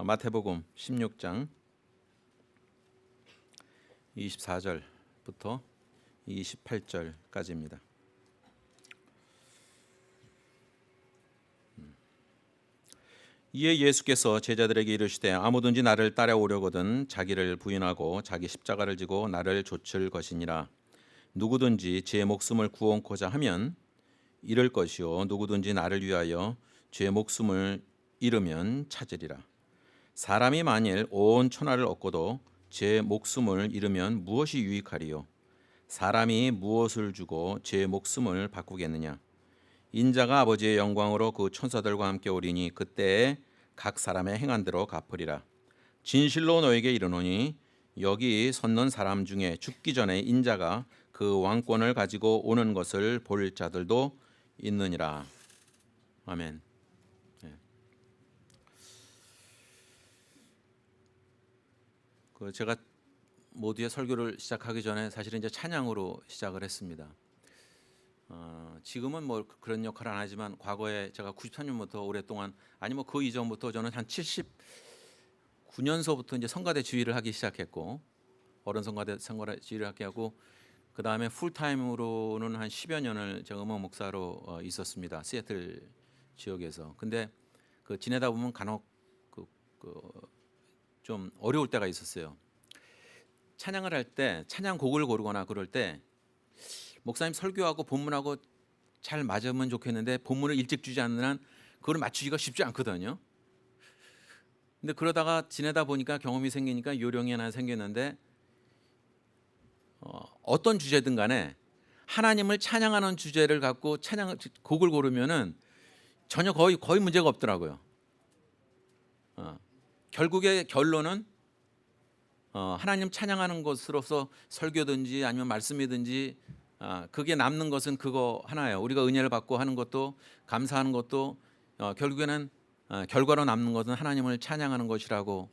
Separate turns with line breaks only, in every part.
마태복음 16장 24절부터 28절까지입니다. 이에 예수께서 제자들에게 이르시되 아무든지 나를 따라오려거든 자기를 부인하고 자기 십자가를 지고 나를 좇을 것이니라. 누구든지 제 목숨을 구원코자 하면 잃을 것이요 누구든지 나를 위하여 제 목숨을 잃으면 찾으리라. 사람이 만일 온 천하를 얻고도 제 목숨을 잃으면 무엇이 유익하리요? 사람이 무엇을 주고 제 목숨을 바꾸겠느냐? 인자가 아버지의 영광으로 그 천사들과 함께 오리니 그때에 각 사람의 행한 대로 갚으리라. 진실로 너에게 이르노니 여기 섰는 사람 중에 죽기 전에 인자가 그 왕권을 가지고 오는 것을 볼 자들도 있느니라. 아멘. 제가 모두의 설교를 시작하기 전에 사실은 이제 찬양으로 시작을 했습니다. 지금은 뭐 그런 역할은 안 하지만 과거에 제가 93년부터 오랫동안 아니 뭐 그 이전부터 저는 한 79년서부터 이제 성가대 지휘를 하기 시작했고 어른 성가대 지휘를 하게 하고 그 다음에 풀타임으로는 한 10여 년을 제가 음악 목사로 있었습니다. 시애틀 지역에서. 근데 그 지내다 보면 간혹 좀 어려울 때가 있었어요. 찬양을 할 때 찬양곡을 고르거나 그럴 때 목사님 설교하고 본문하고 잘 맞으면 좋겠는데 본문을 일찍 주지 않는 한 그걸 맞추기가 쉽지 않거든요. 근데 그러다가 지내다 보니까 경험이 생기니까 요령이 하나 생겼는데 어떤 주제든 간에 하나님을 찬양하는 주제를 갖고 곡을 고르면은 전혀 거의 문제가 없더라고요. 결국의 결론은 하나님 찬양하는 것으로서 설교든지 아니면 말씀이든지 그게 남는 것은 그거 하나예요. 우리가 은혜를 받고 하는 것도 감사하는 것도 결국에는 결과로 남는 것은 하나님을 찬양하는 것이라고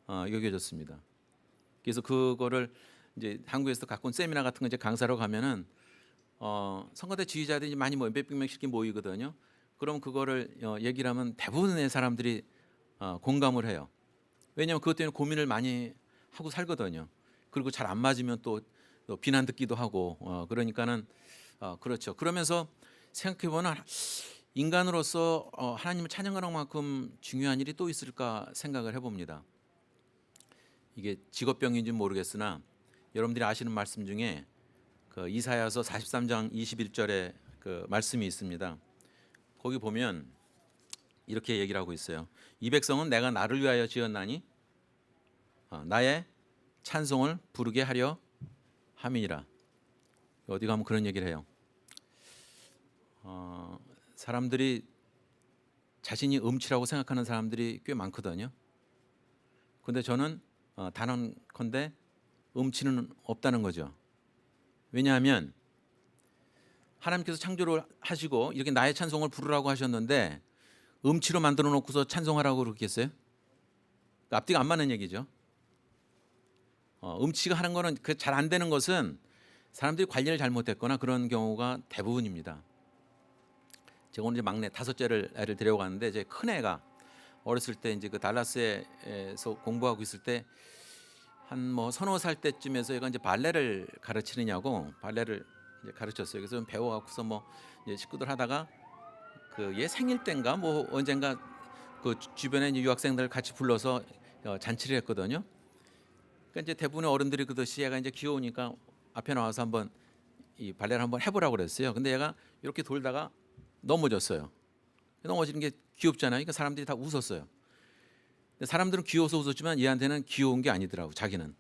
여겨졌습니다. 그래서 그거를 이제 한국에서 갖고 온 세미나 같은 거 이제 강사로 가면은 성가대 지휘자들이 많이 몇백 명씩 모이거든요. 그럼 그거를 얘기를 하면 대부분의 사람들이 공감을 해요. 왜냐하면 그것 때문에 고민을 많이 하고 살거든요. 그리고 잘 안 맞으면 또 비난 듣기도 하고 그러니까는 그렇죠. 그러면서 생각해보면 인간으로서 하나님을 찬양하는 만큼 중요한 일이 또 있을까 생각을 해봅니다. 이게 직업병인지는 모르겠으나 여러분들이 아시는 말씀 중에 그 이사야서 43장 21절에 그 말씀이 있습니다. 거기 보면 이렇게 얘기를 하고 있어요. 이 백성은 내가 나를 위하여 지었나니 나의 찬송을 부르게 하려 함이니라. 어디 가면 그런 얘기를 해요. 사람들이 자신이 음치라고 생각하는 사람들이 꽤 많거든요. 근데 저는 단언컨대 음치는 없다는 거죠. 왜냐하면 하나님께서 창조를 하시고 이렇게 나의 찬송을 부르라고 하셨는데 음치로 만들어 놓고서 찬송하라고 그러겠어요? 앞뒤가 안 맞는 얘기죠. 음치가 하는 거는 그 잘 안 되는 것은 사람들이 관리를 잘못했거나 그런 경우가 대부분입니다. 제가 오늘 이제 막내 다섯째를 애를 데려가는데 이제 큰 애가 어렸을 때 이제 그 달라스에서 공부하고 있을 때 한 뭐 서너 살 때쯤에서 얘가 이제 발레를 가르치느냐고 발레를 이제 가르쳤어요. 그래서 좀 배워갖고서 뭐 이제 식구들 하다가 그 얘 생일 때인가 뭐 언젠가 그 주변에 이제 유학생들 같이 불러서 잔치를 했거든요. 그러니까 이제 대부분의 어른들이 그듯이 얘가 이제 귀여우니까 앞에 나와서 한번 이 발레를 한번 해보라고 그랬어요. 근데 얘가 이렇게 돌다가 넘어졌어요. 넘어지는 게 귀엽잖아요. 그러니까 사람들이 다 웃었어요. 근데 사람들은 귀여워서 웃었지만 얘한테는 귀여운 게 아니더라고. 자기는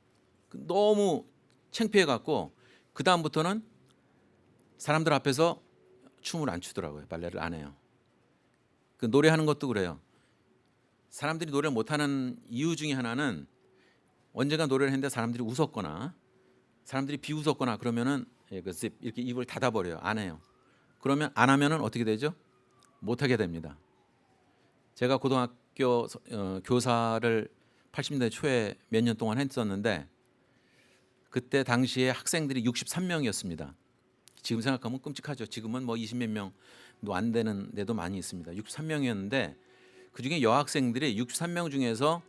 너무 창피해갖고 그 다음부터는 사람들 앞에서 춤을 안 추더라고요. 발레를 안 해요. 그 노래하는 것도 그래요. 사람들이 노래를 못하는 이유 중에 하나는 언젠가 노래를 했는데 사람들이 웃었거나 사람들이 비웃었거나 그러면은 이렇게 입을 닫아버려요. 안 해요. 그러면 안 하면은 어떻게 되죠? 못하게 됩니다. 제가 고등학교 교사를 80년대 초에 몇 년 동안 했었는데 그때 당시에 학생들이 63명이었습니다. 지금 생각하면 끔찍하죠. 지금은 뭐 20몇 명도 안 되는 데도 많이 있습니다. 63명이었는데 그중에 여학생들이 63명 중에서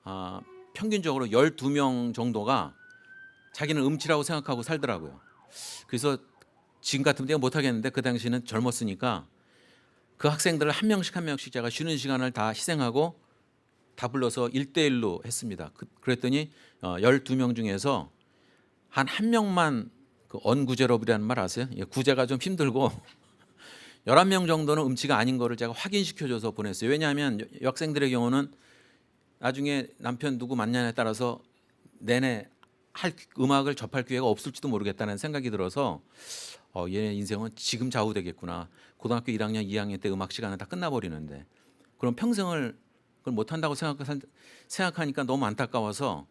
아, 평균적으로 12명 정도가 자기는 음치라고 생각하고 살더라고요. 그래서 지금 같으면 내가 못하겠는데 그 당시는 젊었으니까 그 학생들을 한 명씩 한 명씩 제가 쉬는 시간을 다 희생하고 다 불러서 1대1로 했습니다. 그랬더니 12명 중에서 한 명만 그 언구제럽이라는 말 아세요? 예, 구제가 좀 힘들고 11명 정도는 음치가 아닌 거를 제가 확인시켜줘서 보냈어요. 왜냐하면 여학생들의 경우는 나중에 남편 누구 만나냐에 따라서 내내 할 음악을 접할 기회가 없을지도 모르겠다는 생각이 들어서 얘 인생은 지금 좌우되겠구나. 고등학교 1학년, 2학년 때 음악 시간은 다 끝나버리는데 그럼 평생을 그걸 못한다고 생각하니까 너무 안타까워서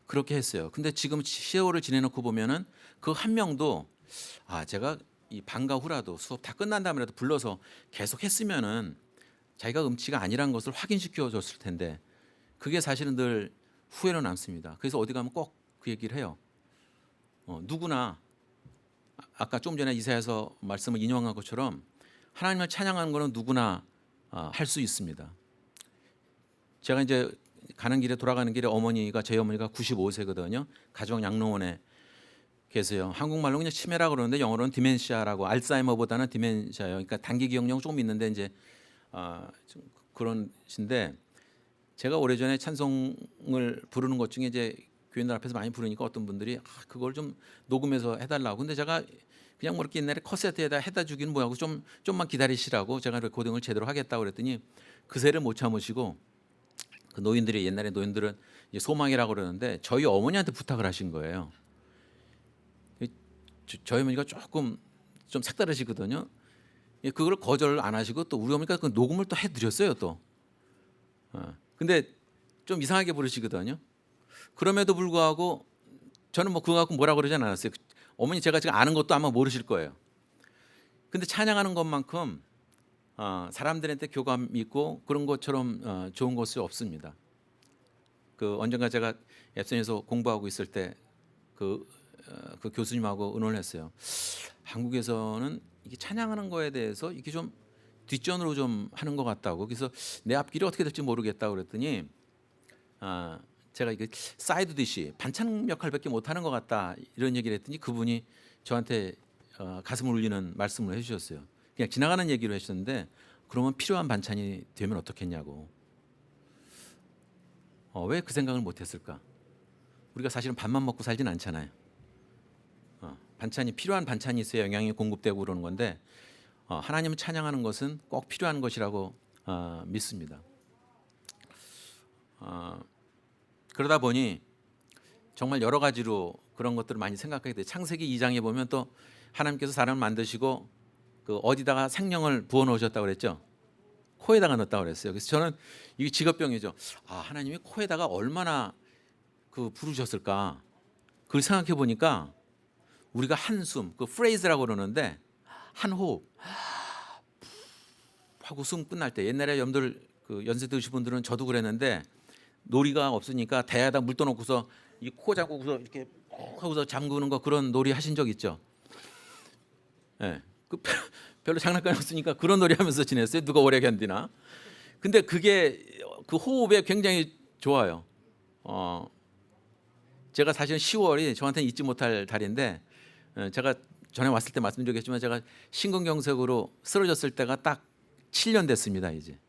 그렇게 했어요. 근데 지금 세월을 지내놓고 보면은 그 한 명도 제가 이 방과 후라도 수업 다 끝난 다음에라도 불러서 계속 했으면은 자기가 음치가 아니란 것을 확인시켜 줬을 텐데 그게 사실은 늘 후회로 남습니다. 그래서 어디 가면 꼭 그 얘기를 해요. 누구나 아까 좀 전에 이사야서 말씀을 인용한 것처럼 하나님을 찬양하는 것은 누구나 할 수 있습니다. 제가 이제 가는 길에 돌아가는 길에 저희 어머니가 95세거든요. 가정 양로원에 계세요. 한국말로 그냥 치매라 그러는데 영어로는 디멘시아라고 알츠하이머보다는 디멘시아예요. 그러니까 단기 기억력 조금 있는데 이제 좀 그런 신데 제가 오래전에 찬송을 부르는 것 중에 이제 교인들 앞에서 많이 부르니까 어떤 분들이 그걸 좀 녹음해서 해달라고. 근데 제가 그냥 뭐 이렇게 옛날에 커세트에다 해다 주기는 뭐하고 좀만 기다리시라고 제가 레코딩을 제대로 하겠다고 그랬더니 그새를 못 참으시고 그 노인들이 옛날에 노인들은 이제 소망이라고 그러는데 저희 어머니한테 부탁을 하신 거예요. 저희 어머니가 조금 좀 색다르시거든요. 그걸 거절 안 하시고 또 우리 어머니가 그 녹음을 또 해드렸어요 또. 근데 좀 이상하게 부르시거든요. 그럼에도 불구하고 저는 뭐 그거 갖고 뭐라 그러진 않았어요. 어머니 제가 지금 아는 것도 아마 모르실 거예요. 근데 찬양하는 것만큼 사람들한테 교감 있고 그런 것처럼 좋은 것이 없습니다. 그 언젠가 제가 앱선에서 공부하고 있을 때 그 교수님하고 의논을 했어요. 한국에서는 이게 찬양하는 거에 대해서 이게 좀 뒷전으로 좀 하는 것 같다고. 그래서 내 앞길이 어떻게 될지 모르겠다고 그랬더니 제가 이게 사이드 디시 반찬 역할밖에 못하는 것 같다 이런 얘기를 했더니 그분이 저한테 가슴을 울리는 말씀을 해주셨어요. 그냥 지나가는 얘기로 하셨는데 그러면 필요한 반찬이 되면 어떻겠냐고. 왜 그 생각을 못했을까? 우리가 사실은 밥만 먹고 살진 않잖아요. 반찬이 필요한 반찬이 있어야 영양이 공급되고 그러는 건데 하나님을 찬양하는 것은 꼭 필요한 것이라고 믿습니다. 그러다 보니 정말 여러 가지로 그런 것들을 많이 생각하게 돼요. 창세기 2장에 보면 또 하나님께서 사람을 만드시고 그 어디다가 생명을 부어 놓으셨다고 그랬죠. 코에다가 넣었다고 그랬어요. 그래서 저는 이게 직업병이죠. 하나님이 코에다가 얼마나 그 부르셨을까? 그걸 생각해 보니까 우리가 한숨, 그 프레이즈라고 그러는데 한 호흡 하고 숨 끝날 때 옛날에 여러분들 그 연세 드신 분들은 저도 그랬는데 놀이가 없으니까 대야에다 물 떠놓고서 이 코 잠그고서 이렇게 하고서 잠그는 거 그런 놀이 하신 적 있죠? 예. 그 별로 장난감이 없으니까 그런 놀이 하면서 지냈어요. 누가 오래 견디나. 근데 그게 그 호흡에 굉장히 좋아요. 제가 사실 10월이 저한테는 잊지 못할 달인데 제가 전에 왔을 때 말씀드렸지만 제가 심근경색으로 쓰러졌을 때가 딱 7년 됐습니다 이제.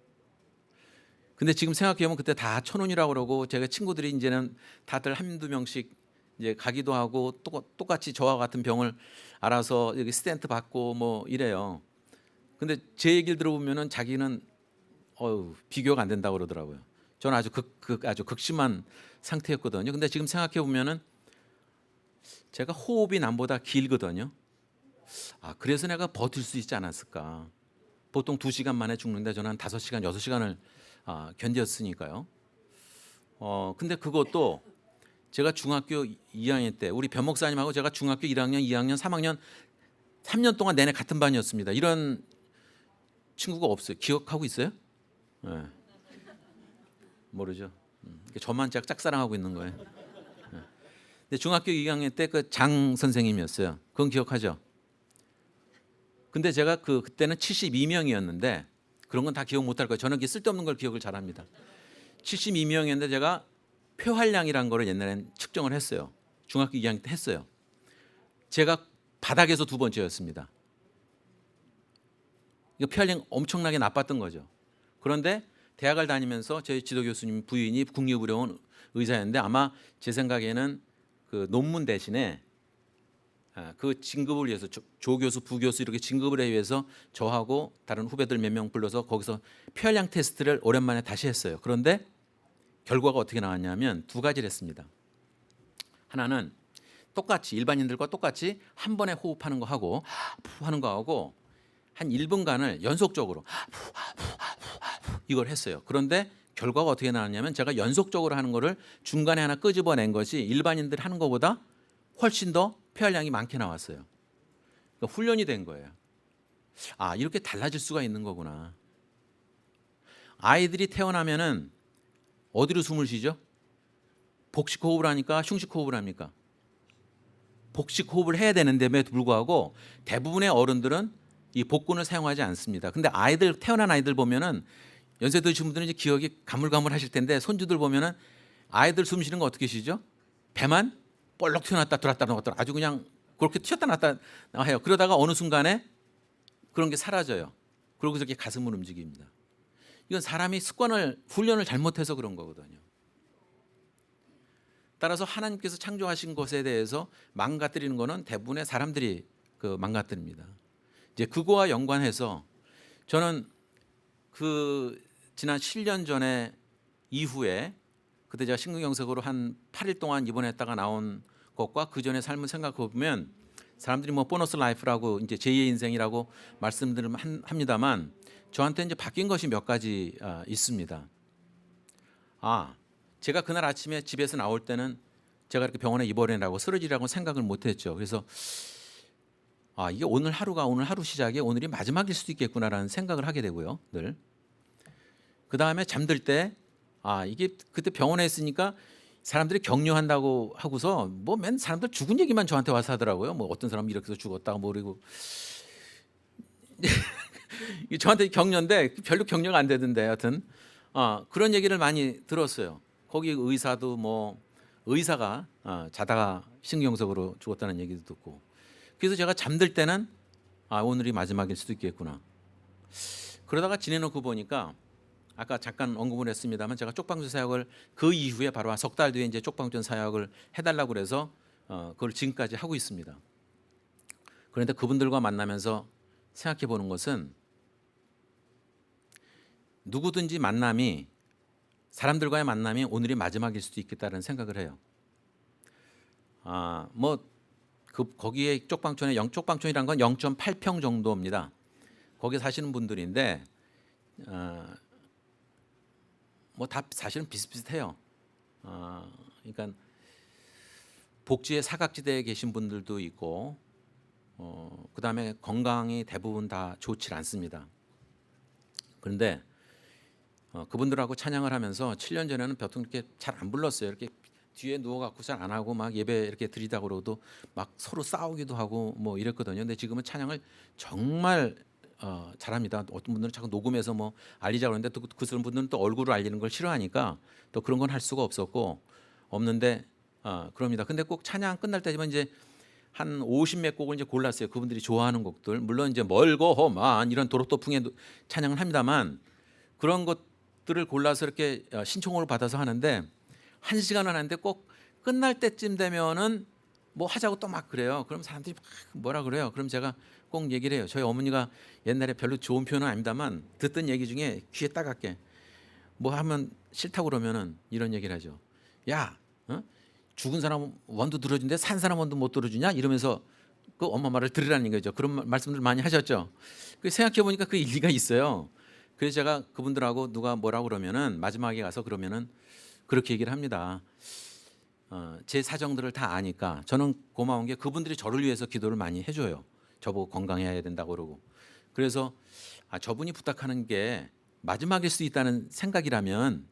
근데 지금 생각해보면 그때 다 천운이라고 그러고 제가 친구들이 이제는 다들 한두 명씩 이제 가기도 하고 똑같이 저와 같은 병을 알아서 여기 스텐트 받고 뭐 이래요. 근데 제 얘기를 들어보면은 자기는 비교가 안 된다고 그러더라고요. 저는 아주 극심한 상태였거든요. 근데 지금 생각해 보면은 제가 호흡이 남보다 길거든요. 그래서 내가 버틸 수 있지 않았을까. 보통 2시간 만에 죽는데 저는 한 5시간, 6시간을 견뎠으니까요. 근데 그것도 제가 중학교 2학년 때 우리 변 목사님하고 제가 중학교 1학년, 2학년, 3학년 3년 동안 내내 같은 반이었습니다. 이런 친구가 없어요. 기억하고 있어요? 네. 모르죠. 저만 짝사랑하고 있는 거예요. 네. 근데 중학교 2학년 때 그 장 선생님이었어요. 그건 기억하죠? 근데 제가 그때는 72명이었는데 그런 건 다 기억 못할 거예요. 저는 쓸데없는 걸 기억을 잘합니다. 72명이었는데 제가 표활량이란 거를 옛날엔 측정을 했어요. 중학교 2학년 때 했어요. 제가 바닥에서 두 번째였습니다. 이거 표활량 엄청나게 나빴던 거죠. 그런데 대학을 다니면서 제 지도 교수님 부인이 국립의료원 의사였는데 아마 제 생각에는 그 논문 대신에 그 진급을 위해서 조교수, 부교수 이렇게 진급을 하기 위해서 저하고 다른 후배들 몇 명 불러서 거기서 표활량 테스트를 오랜만에 다시 했어요. 그런데 결과가 어떻게 나왔냐면 두 가지를 했습니다. 하나는 똑같이 일반인들과 똑같이 한 번에 호흡하는 거 하고 하는 거 하고 한 1분간을 연속적으로 이걸 했어요. 그런데 결과가 어떻게 나왔냐면 제가 연속적으로 하는 거를 중간에 하나 끄집어낸 것이 일반인들 하는 것보다 훨씬 더 표활량이 많게 나왔어요. 그러니까 훈련이 된 거예요. 아, 이렇게 달라질 수가 있는 거구나. 아이들이 태어나면은 어디로 숨을 쉬죠? 복식 호흡을 하니까 흉식 호흡을 합니까? 복식 호흡을 해야 되는데도 불구하고 대부분의 어른들은 이 복근을 사용하지 않습니다. 근데 아이들 태어난 아이들 보면은 연세 드신 분들은 이제 기억이 가물가물하실 텐데 손주들 보면은 아이들 숨 쉬는 거 어떻게 쉬죠? 배만 볼록 튀어났다 들었다 나왔다 아주 그냥 그렇게 튀었다 놨다 해요. 그러다가 어느 순간에 그런 게 사라져요. 그리고 이렇게 가슴을 움직입니다. 이건 사람이 습관을 훈련을 잘못해서 그런 거거든요. 따라서 하나님께서 창조하신 것에 대해서 망가뜨리는 거는 대부분의 사람들이 그 망가뜨립니다. 이제 그거와 연관해서 저는 그 지난 7년 전에 이후에 그때 제가 심근경색으로 한 8일 동안 입원했다가 나온 것과 그 전의 삶을 생각해 보면 사람들이 뭐 보너스 라이프라고 이제 제2의 인생이라고 말씀들을 합니다만 저한테 이제 바뀐 것이 몇 가지 있습니다. 제가 그날 아침에 집에서 나올 때는 제가 이렇게 병원에 입원해라고 쓰러지라고 생각을 못했죠. 그래서 이게 오늘 하루 시작이 오늘이 마지막일 수도 있겠구나라는 생각을 하게 되고요. 늘. 그 다음에 잠들 때 이게 그때 병원에 있으니까 사람들이 격려한다고 하고서 뭐 맨 사람들 죽은 얘기만 저한테 와서 하더라고요. 뭐 어떤 사람이 이렇게 해서 죽었다고 모르고 저한테 격려인데 별로 격려가 안 되던데 하여튼 그런 얘기를 많이 들었어요. 거기 의사도 뭐 의사가 자다가 심근경색으로 죽었다는 얘기도 듣고 그래서 제가 잠들 때는 오늘이 마지막일 수도 있겠구나. 그러다가 지내놓고 보니까 아까 잠깐 언급을 했습니다만 제가 쪽방촌 사역을 그 이후에 바로 한 석 달 뒤에 이제 쪽방촌 사역을 해달라고 그래서 그걸 지금까지 하고 있습니다. 그런데 그분들과 만나면서 생각해 보는 것은 누구든지 사람들과의 만남이 오늘이 마지막일 수도 있겠다는 생각을 해요. 거기에 쪽방촌에 쪽방촌이란 건 0.8평 정도입니다. 거기 사시는 분들인데 뭐 다 사실은 비슷비슷해요. 그러니까 복지의 사각지대에 계신 분들도 있고 그다음에 건강이 대부분 다 좋지 않습니다. 그런데 그분들하고 찬양을 하면서 7년 전에는 보통 이렇게 잘 안 불렀어요. 이렇게 뒤에 누워갖고 잘 안 하고 막 예배 이렇게 드리다 그러도 막 서로 싸우기도 하고 뭐 이랬거든요. 근데 지금은 찬양을 정말 잘합니다. 어떤 분들은 자꾸 녹음해서 뭐 알리자고 하는데 또 그 분들은 또 얼굴을 알리는 걸 싫어하니까 또 그런 건 할 수가 없는데 그럽니다. 근데 꼭 찬양 끝날 때지만 이제 한 50몇 곡을 이제 골랐어요. 그분들이 좋아하는 곡들. 물론 이제 멀고 험한 이런 도로도풍의 찬양을 합니다만 그런 것들을 골라서 이렇게 신청을 받아서 하는데 1시간을 하는데 꼭 끝날 때쯤 되면은 뭐 하자고 또 막 그래요. 그럼 사람들이 막 뭐라 그래요. 그럼 제가 꼭 얘기를 해요. 저희 어머니가 옛날에 별로 좋은 표현은 아닙니다만 듣던 얘기 중에 귀에 따갑게 뭐 하면 싫다고 그러면은 이런 얘기를 하죠. 야, 죽은 사람 원도 들어주는데 산 사람 원도 못 들어주냐? 이러면서 그 엄마 말을 들으라는 거죠. 그런 말씀들 많이 하셨죠. 생각해 보니까 그 일리가 있어요. 그래서 제가 그분들하고 누가 뭐라고 그러면은 마지막에 가서 그러면은 그렇게 얘기를 합니다. 제 사정들을 다 아니까 저는 고마운 게 그분들이 저를 위해서 기도를 많이 해줘요. 저보고 건강해야 된다고 그러고. 그래서 저분이 부탁하는 게 마지막일 수 있다는 생각이라면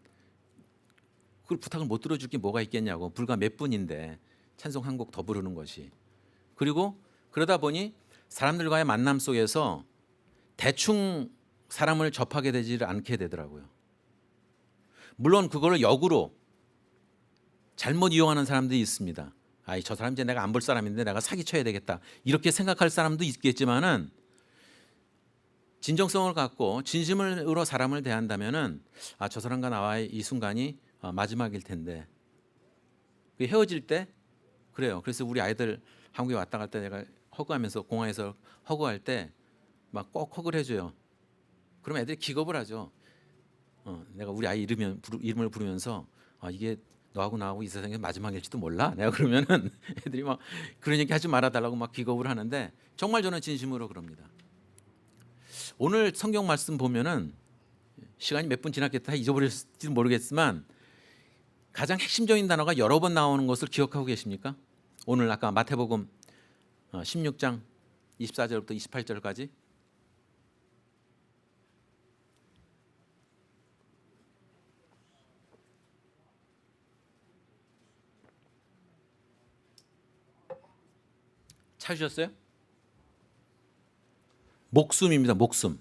그걸 부탁을 못 들어줄 게 뭐가 있겠냐고. 불과 몇 분인데 찬송 한 곡 더 부르는 것이. 그리고 그러다 보니 사람들과의 만남 속에서 대충 사람을 접하게 되지 않게 되더라고요. 물론 그걸 역으로 잘못 이용하는 사람들이 있습니다. 아이, 저 사람 이제 내가 안 볼 사람인데 내가 사기쳐야 되겠다, 이렇게 생각할 사람도 있겠지만은 진정성을 갖고 진심으로 사람을 대한다면은 저 사람과 나와의 이 순간이 마지막일 텐데, 헤어질 때 그래요. 그래서 우리 아이들 한국에 왔다 갈 때 내가 허그하면서 공항에서 허그할 때 막 꼭 허그를 해줘요. 그럼 애들이 기겁을 하죠. 내가 우리 아이 이름을 부르면서 이게 너하고 나하고 이 세상의 마지막일지도 몰라. 내가 그러면은 애들이 막 그런 얘기 하지 말아달라고 막 기겁을 하는데, 정말 저는 진심으로 그럽니다. 오늘 성경 말씀 보면은 시간이 몇 분 지났겠다 잊어버렸을지도 모르겠지만 가장 핵심적인 단어가 여러 번 나오는 것을 기억하고 계십니까? 오늘 아까 마태복음 16장 24절부터 28절까지 찾으셨어요? 목숨입니다. 목숨.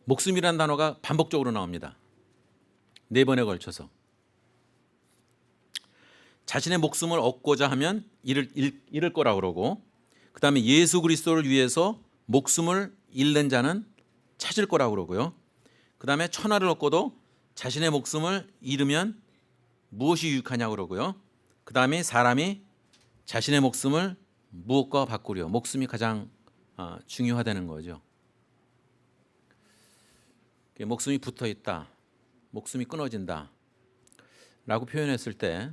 목숨이라는 단어가 반복적으로 나옵니다. 4번에 걸쳐서. 자신의 목숨을 얻고자 하면 잃을 거라고 그러고, 그 다음에 예수 그리스도를 위해서 목숨을 잃는 자는 찾을 거라고 그러고요. 그 다음에 천하를 얻고도 자신의 목숨을 잃으면 무엇이 유익하냐고 그러고요. 그 다음에 사람이 자신의 목숨을 무엇과 바꾸려. 목숨이 가장 중요하다는 거죠. 목숨이 붙어 있다, 목숨이 끊어진다 라고 표현했을 때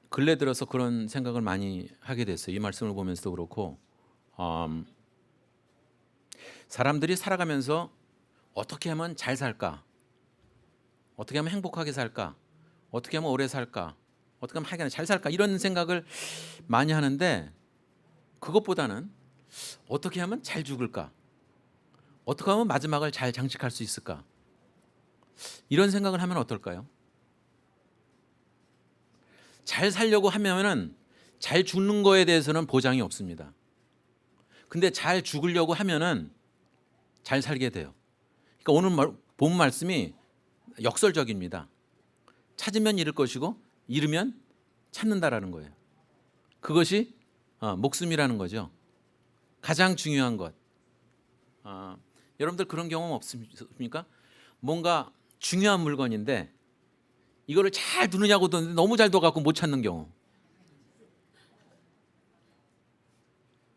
근래 들어서 그런 생각을 많이 하게 됐어요. 이 말씀을 보면서도 그렇고, 사람들이 살아가면서 어떻게 하면 잘 살까, 어떻게 하면 행복하게 살까, 어떻게 하면 오래 살까, 어떻게 하면 하긴 잘 살까, 이런 생각을 많이 하는데, 그것보다는 어떻게 하면 잘 죽을까, 어떻게 하면 마지막을 잘 장식할 수 있을까, 이런 생각을 하면 어떨까요? 잘 살려고 하면은 잘 죽는 거에 대해서는 보장이 없습니다. 근데 잘 죽으려고 하면은 잘 살게 돼요. 그러니까 오늘 본 말씀이 역설적입니다. 찾으면 잃을 것이고 잃으면 찾는다라는 거예요. 그것이 목숨이라는 거죠. 가장 중요한 것. 여러분들 그런 경험 없습니까? 뭔가 중요한 물건인데 이거를 잘 두느냐고 뒀는데 너무 잘 둬갖고 못 찾는 경우.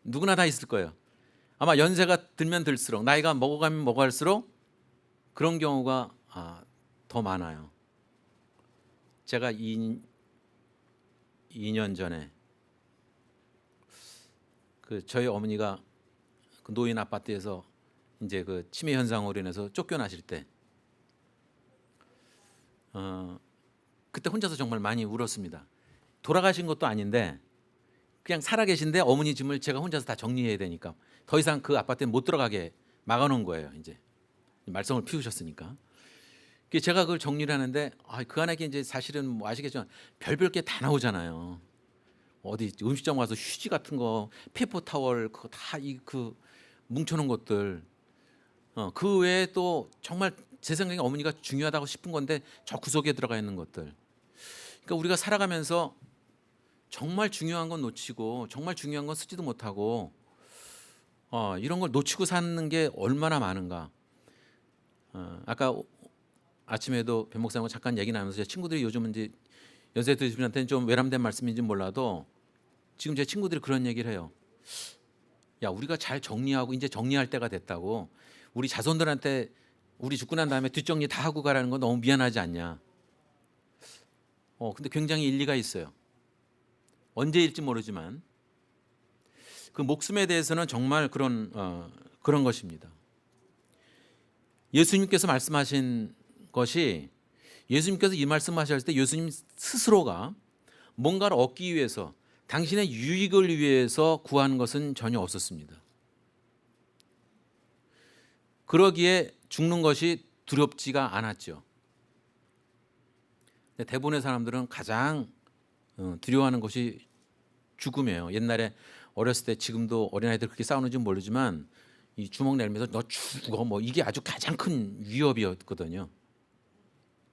누구나 다 있을 거예요. 아마 연세가 들면 들수록, 나이가 먹어가면 먹어갈수록 그런 경우가 더 많아요. 제가 2년 전에 저희 어머니가 그 노인 아파트에서 이제 그 치매 현상으로 인해서 쫓겨나실 때, 그때 혼자서 정말 많이 울었습니다. 돌아가신 것도 아닌데 그냥 살아계신데 어머니 짐을 제가 혼자서 다 정리해야 되니까 더 이상 그 아파트에 못 들어가게 막아놓은 거예요. 이제 말썽을 피우셨으니까. 제가 그걸 정리를 하는데 그 안에 이제 사실은 뭐 아시겠지만 별별 게 다 나오잖아요. 어디 음식점 가서 휴지 같은 거, 페이퍼 타월, 그거 다 그 뭉쳐놓은 것들. 그 외에 또 정말 제 생각에 어머니가 중요하다고 싶은 건데 저 구석에 들어가 있는 것들. 그러니까 우리가 살아가면서 정말 중요한 건 놓치고 정말 중요한 건 쓰지도 못하고 이런 걸 놓치고 사는 게 얼마나 많은가. 아까 아침에도 변 목사님과 잠깐 얘기 나누면서 제 친구들이 요즘은 이제 연세 드신 분한테는 좀 외람된 말씀인지 몰라도 지금 제 친구들이 그런 얘기를 해요. 야, 우리가 잘 정리하고 이제 정리할 때가 됐다고. 우리 자손들한테 우리 죽고 난 다음에 뒷정리 다 하고 가라는 건 너무 미안하지 않냐. 근데 굉장히 일리가 있어요. 언제일지 모르지만 그 목숨에 대해서는 정말 그런 것입니다. 예수님께서 말씀하신 것이, 예수님께서 이 말씀하실 때 예수님 스스로가 뭔가를 얻기 위해서, 당신의 유익을 위해서 구한 것은 전혀 없었습니다. 그러기에 죽는 것이 두렵지가 않았죠. 대부분의 사람들은 가장 두려워하는 것이 죽음이에요. 옛날에 어렸을 때, 지금도 어린아이들 그렇게 싸우는지 모르지만 이 주먹 내밀면서 너 죽어, 뭐 이게 아주 가장 큰 위협이었거든요.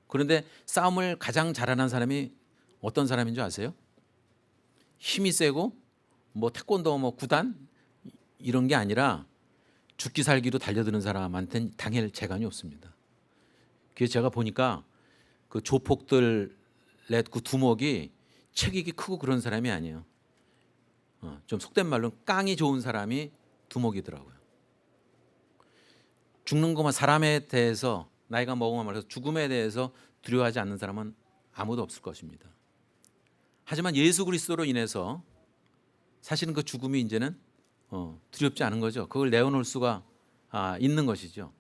그런데 싸움을 가장 잘하는 사람이 어떤 사람인 줄 아세요? 힘이 세고 뭐 태권도 뭐 구단 이런 게 아니라 죽기 살기로 달려드는 사람한테는 당할 재간이 없습니다. 그래서 제가 보니까 그 조폭들의 그 두목이 체격이 크고 그런 사람이 아니에요. 좀 속된 말로 깡이 좋은 사람이 두목이더라고요. 죽는 것만 사람에 대해서 나이가 먹으면 말해서 죽음에 대해서 두려워하지 않는 사람은 아무도 없을 것입니다. 하지만 예수 그리스도로 인해서 사실은 그 죽음이 이제는 두렵지 않은 거죠. 그걸 내어놓을 수가 있는 것이죠.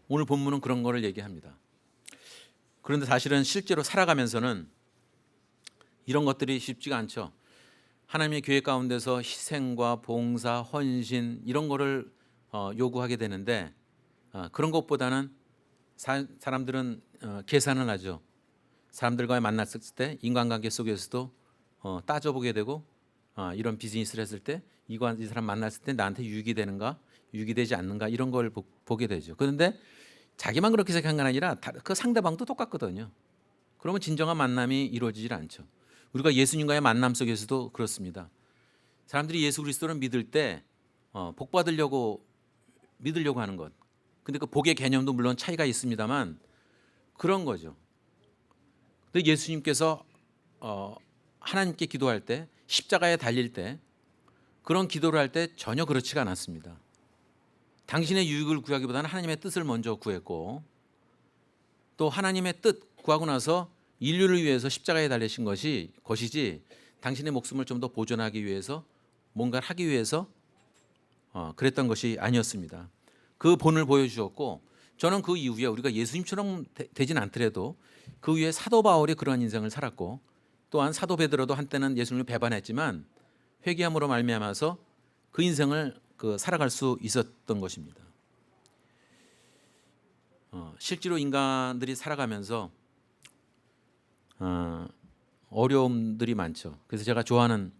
오늘 본문은 그런 거를 얘기합니다. 그런데 사실은 실제로 살아가면서는 이런 것들이 쉽지가 않죠. 하나님의 교회 가운데서 희생과 봉사, 헌신 이런 거를 요구하게 되는데 그런 것보다는 사람들은 계산을 하죠. 사람들과의 만났을 때 인간관계 속에서도 따져보게 되고 이런 비즈니스를 했을 때 이 사람 만났을 때 나한테 유익이 되는가 유익이 되지 않는가 이런 걸 보게 되죠. 그런데 자기만 그렇게 생각한 건 아니라 그 상대방도 똑같거든요. 그러면 진정한 만남이 이루어지질 않죠. 우리가 예수님과의 만남 속에서도 그렇습니다. 사람들이 예수 그리스도를 믿을 때 복 받으려고 믿으려고 하는 것. 근데 그 복의 개념도 물론 차이가 있습니다만 그런 거죠. 근데 예수님께서 하나님께 기도할 때 십자가에 달릴 때 그런 기도를 할 때 전혀 그렇지가 않았습니다. 당신의 유익을 구하기보다는 하나님의 뜻을 먼저 구했고 또 하나님의 뜻 구하고 나서 인류를 위해서 십자가에 달리신 것이지 당신의 목숨을 좀 더 보존하기 위해서 뭔가를 하기 위해서 그랬던 것이 아니었습니다. 그 본을 보여주었고 저는 그 이후에 우리가 예수님처럼 되진 않더라도 그 위에 사도 바울이 그러한 인생을 살았고 또한 사도 베드로도 한때는 예수님을 배반했지만 회개함으로 말미암아서 그 인생을 살아갈 수 있었던 것입니다. 실제로 인간들이 살아가면서 어려움들이 많죠. 그래서 제가 좋아하는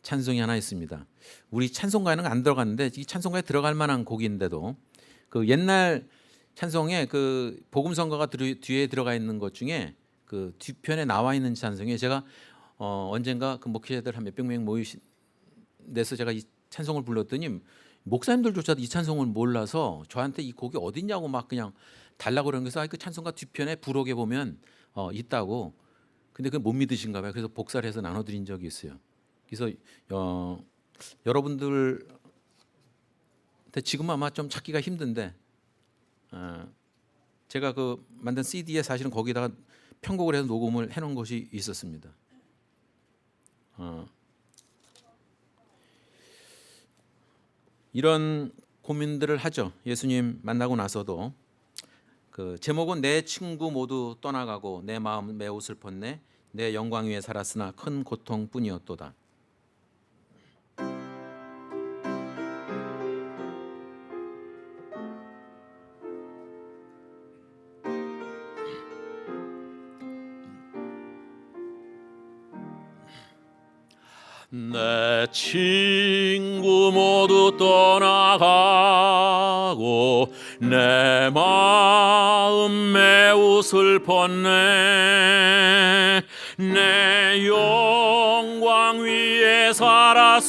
찬송이 하나 있습니다. 우리 찬송가에는 안 들어갔는데 이 찬송가에 들어갈 만한 곡인데도 그 옛날 찬송에 그 복음성가가 뒤에 들어가 있는 것 중에 그 뒤편에 나와 있는 찬송에 제가 언젠가 그 목회자들 한 몇백 명 모이신 데서 제가 이 찬송을 불렀더니 목사님들조차도 이 찬송을 몰라서 저한테 이 곡이 어딨냐고 막 그냥 달라고 그러는 거서 그 찬송가 뒤편에 부록에 보면 있다고. 근데 그걸 못 믿으신가 봐요. 그래서 복사를 해서 나눠드린 적이 있어요. 그래서 여러분들 지금 아마 좀 찾기가 힘든데 제가 그 만든 CD에 사실은 거기다가 편곡을 해서 녹음을 해놓은 것이 있었습니다. 이런 고민들을 하죠. 예수님 만나고 나서도 그 제목은 내 친구 모두 떠나가고 내 마음은 매우 슬펐네. 내 영광 위에 살았으나 큰 고통뿐이었도다.
내 친구 모두 떠나가고 내 마음 매우 슬펐네. 내 영광 위에 살았으나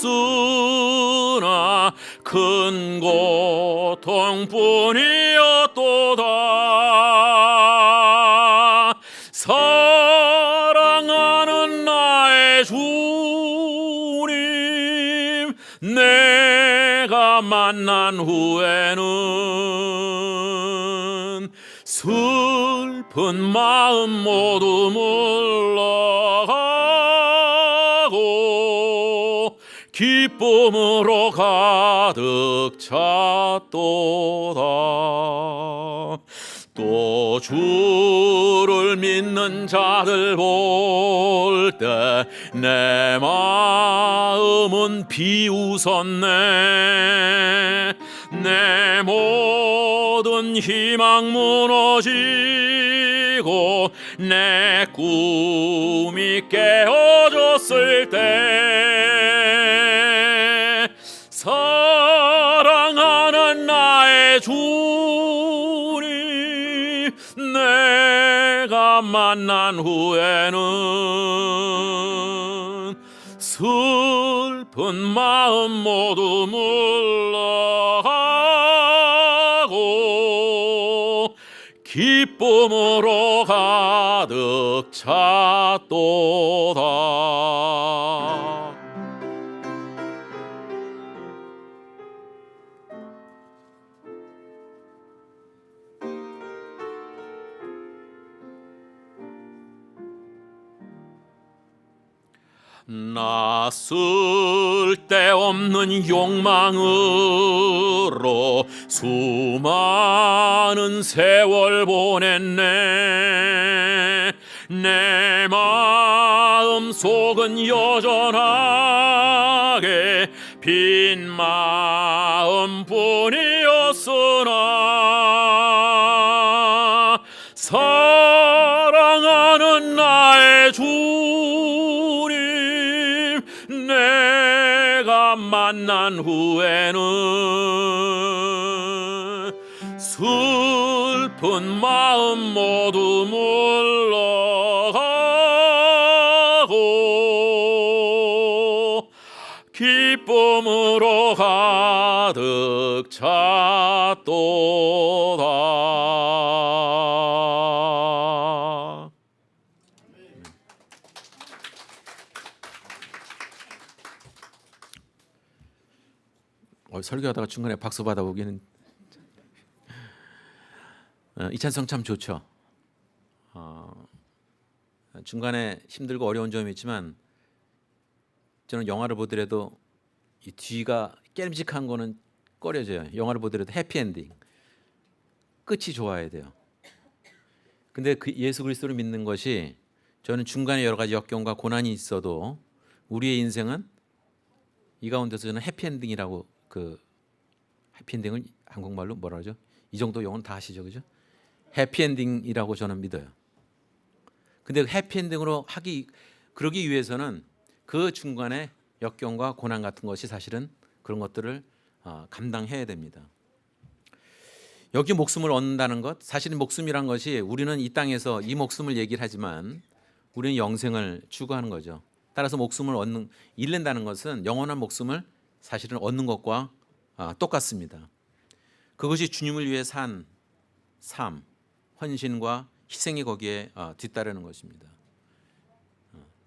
큰 고통뿐이었도다. 사랑하는 나의 주님, 내가 만난 후에는 슬픈 마음 모두 물러가고 기쁨으로 가득 찼도다. 또 주를 믿는 자들 볼 때 내 마음은 비웃었네. 내 모든 희망 무너지고 내 꿈이 깨어졌을 때 사랑하는 나의 주 내가 만난 후에는 슬픈 마음 모두 물러가고 기쁨으로 가득 찼도다. 나 쓸데없는 욕망으로 수많은 세월 보냈네. 내 마음 속은 여전하게 빈 마음뿐이었으나 사랑하는 나의 주님, 내가 만난 후에는 슬픈 마음 모두 물러가고 기쁨으로 가득 찼도다.
설교하다가 중간에 박수 받아보기는 이 찬송 참 좋죠. 중간에 힘들고 어려운 점이 있지만 저는 영화를 보더라도 이 뒤가 깨름직한 거는 꺼려져요. 영화를 보더라도 해피엔딩, 끝이 좋아야 돼요. 근데 그 예수 그리스도를 믿는 것이, 저는 중간에 여러 가지 역경과 고난이 있어도 우리의 인생은 이 가운데서 저는 해피엔딩이라고, 그 해피엔딩을 한국말로 뭐라 하죠? 이 정도 영어는 다 아시죠, 그죠? 해피엔딩이라고 저는 믿어요. 근데 해피엔딩으로 그러기 위해서는 그 중간에 역경과 고난 같은 것이 사실은 그런 것들을 감당해야 됩니다. 여기 목숨을 얻는다는 것, 사실은 목숨이란 것이, 우리는 이 땅에서 이 목숨을 얘기를 하지만 우리는 영생을 추구하는 거죠. 따라서 목숨을 잃는다는 것은 영원한 목숨을 사실은 얻는 것과 똑같습니다. 그것이 주님을 위해 산 삶, 헌신과 희생이 거기에 뒤따르는 것입니다.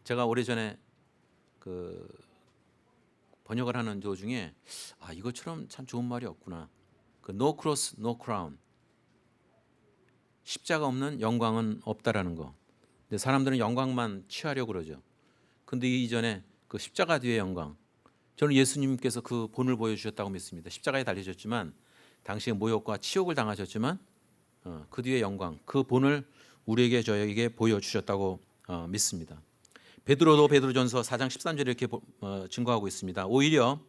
제가 오래전에 그 번역을 하는 도중에 이것처럼 참 좋은 말이 없구나. 그 No cross, no crown. 십자가 없는 영광은 없다라는 거. 근데 사람들은 영광만 취하려고 그러죠. 근데 이전에 그 십자가 뒤의 영광, 저는 예수님께서 그 본을 보여주셨다고 믿습니다. 십자가에 달리셨지만 당시에 모욕과 치욕을 당하셨지만 그 뒤의 영광, 그 본을 우리에게, 저에게 보여주셨다고 믿습니다. 베드로도 베드로전서 4장 13절에 이렇게 증거하고 있습니다. 오히려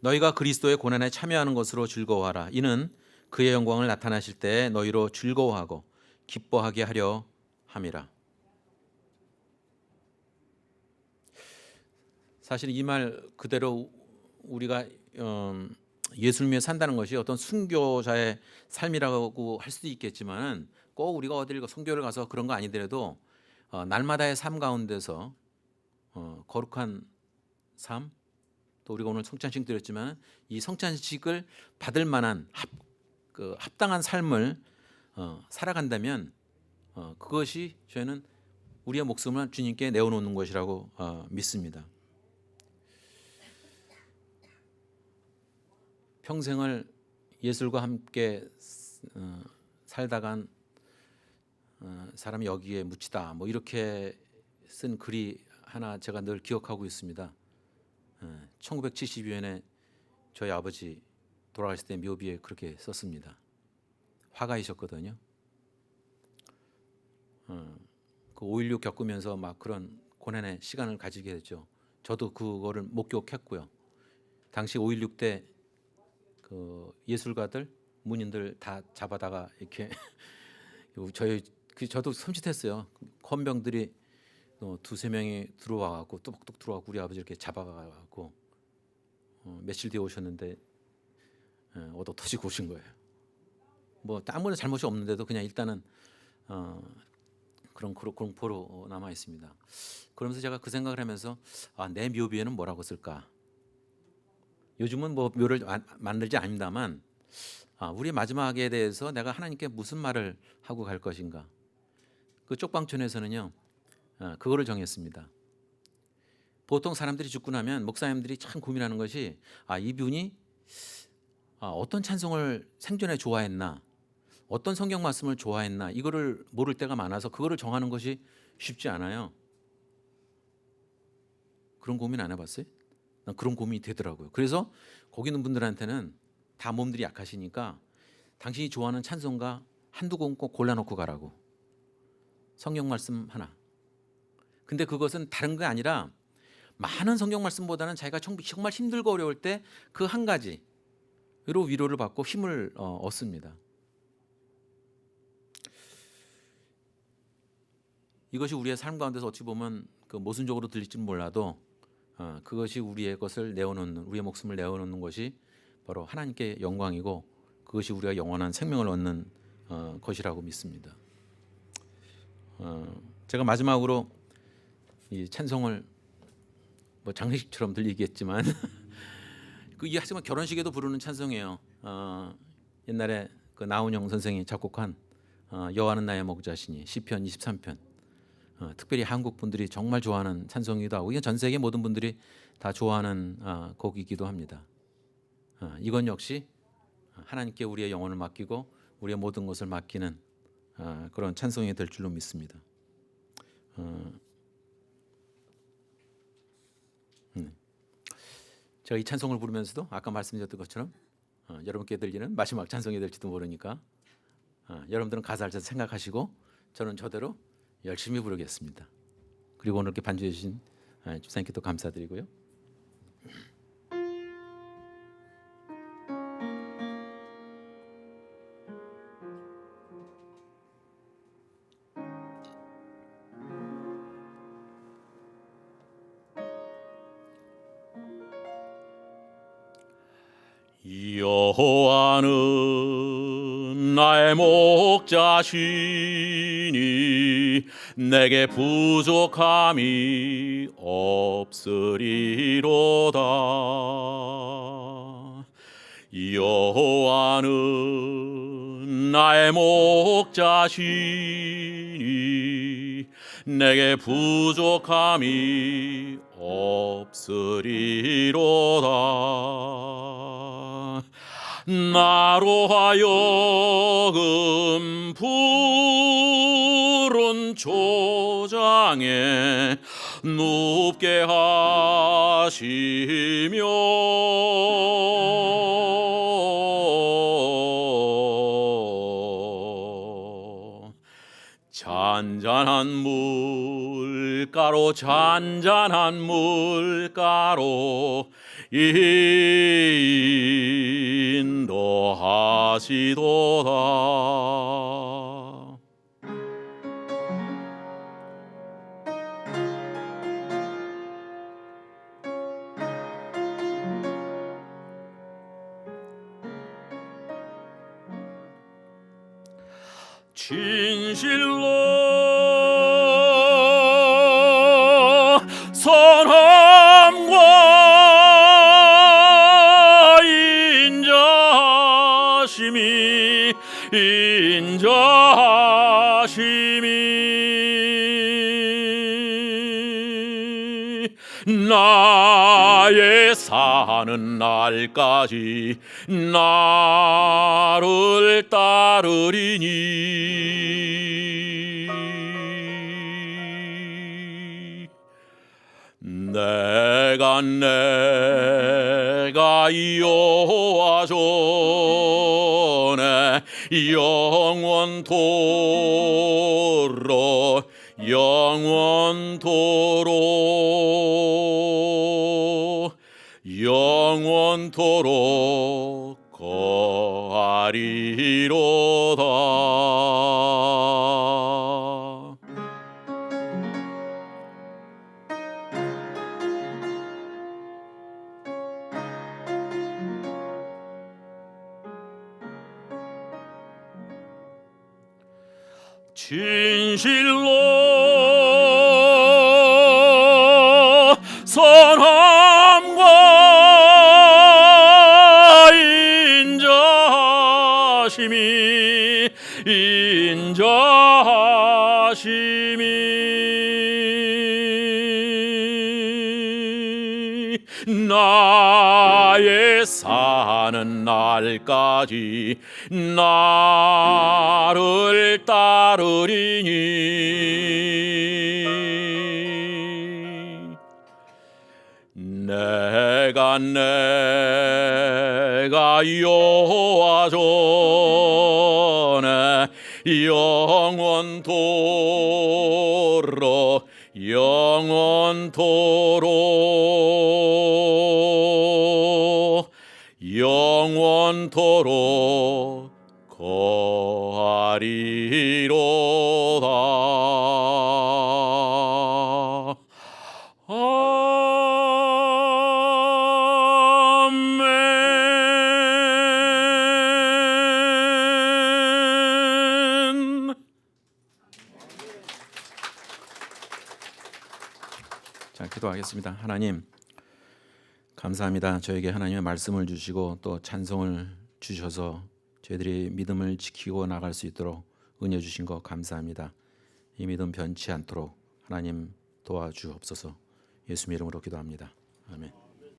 너희가 그리스도의 고난에 참여하는 것으로 즐거워하라. 이는 그의 영광을 나타나실 때 너희로 즐거워하고 기뻐하게 하려 함이라. 사실 이 말 그대로 우리가 예수를 위해 산다는 것이 어떤 순교자의 삶이라고 할 수도 있겠지만, 꼭 우리가 어딜 선교를 가서 그런 거 아니더라도 날마다의 삶 가운데서 거룩한 삶, 또 우리가 오늘 성찬식 드렸지만 이 성찬식을 받을 만한 합당한 삶을 살아간다면 그것이 저희는 우리의 목숨을 주님께 내어놓는 것이라고 믿습니다. 평생을 예술과 함께 살다간 사람이 여기에 묻히다, 뭐 이렇게 쓴 글이 하나 제가 늘 기억하고 있습니다. 1972년에 저희 아버지 돌아가실 때 묘비에 그렇게 썼습니다. 화가이셨거든요. 그 5.16 겪으면서 막 그런 고난의 시간을 가지게 됐죠. 저도 그거를 목격했고요. 당시 5.16 때 그 예술가들, 문인들 다 잡아다가 이렇게 저도 섬찟했어요. 헌병들이 두세 명이 들어와갖고 뚜벅뚜벅 들어와갖고 우리 아버지 이렇게 잡아가갖고 며칠 뒤에 오셨는데 얻어 터지고 오신 거예요. 뭐 아무런 잘못이 없는데도 그냥 일단은 그런 공포로 남아 있습니다. 그러면서 제가 그 생각을 하면서 내 묘비에는 뭐라고 쓸까? 요즘은 뭐 묘를 만들지 않습니다만 우리 마지막에 대해서 내가 하나님께 무슨 말을 하고 갈 것인가? 그 쪽방촌에서는요 그거를 정했습니다. 보통 사람들이 죽고 나면 목사님들이 참 고민하는 것이 이분이 어떤 찬송을 생전에 좋아했나, 어떤 성경 말씀을 좋아했나, 이거를 모를 때가 많아서 그거를 정하는 것이 쉽지 않아요. 그런 고민 안 해봤어요? 난 그런 고민이 되더라고요. 그래서 거기 있는 분들한테는 다 몸들이 약하시니까 당신이 좋아하는 찬송가 한두 곡 꼭 골라놓고 가라고. 성경 말씀 하나. 근데 그것은 다른 게 아니라 많은 성경 말씀보다는 자기가 정말 힘들고 어려울 때 그 한 가지로 위로를 받고 힘을 얻습니다. 이것이 우리의 삶 가운데서 어찌 보면 그 모순적으로 들릴지는 몰라도 그것이 우리의 것을 내어놓는, 우리의 목숨을 내어놓는 것이 바로 하나님께 영광이고 그것이 우리가 영원한 생명을 얻는 것이라고 믿습니다. 제가 마지막으로 이 찬송을 뭐 장례식처럼 들리겠지만 이 하지만 결혼식에도 부르는 찬송이에요. 옛날에 그 나훈영 선생이 작곡한 여호와는 나의 목자시니 시편 23편. 특별히 한국 분들이 정말 좋아하는 찬송이기도 하고 이게 전 세계 모든 분들이 다 좋아하는 곡이기도 합니다. 이건 역시 하나님께 우리의 영혼을 맡기고 우리의 모든 것을 맡기는 그런 찬송이 될 줄로 믿습니다. 제가 이 찬송을 부르면서도 아까 말씀드렸던 것처럼 여러분께 들리는 마지막 찬송이 될지도 모르니까 여러분들은 가사를 잘 생각하시고 저는 저대로 열심히 부르겠습니다. 그리고 오늘 이렇게 반주해 주신 주사님께 또 감사드리고요.
여호와는 나의 목자시니 내게 부족함이 없으리로다. 여호와는 나의 목자시니 내게 부족함이 없으리로다. 나로 하여금 푸른 초장에 눕게 하시며 잔잔한 물가로 인도하시도다. 진실로 선함과 인자하심이 나의 사는 날까지 나를 따르리니 내가 여호와 전에 영원토록 거하리로다. 진실로 선함과 인자심이 나의 사는 날까지 나를 따르리니 내가 여호와 전에 영원토록 거하리로다. 아멘.
자, 기도하겠습니다. 하나님, 감사합니다. 저에게 하나님의 말씀을 주시고 또 찬송을 주셔서 저희들이 믿음을 지키고 나갈 수 있도록 은혜 주신 것 감사합니다. 이 믿음 변치 않도록 하나님 도와주옵소서. 예수님 이름으로 기도합니다. 아멘.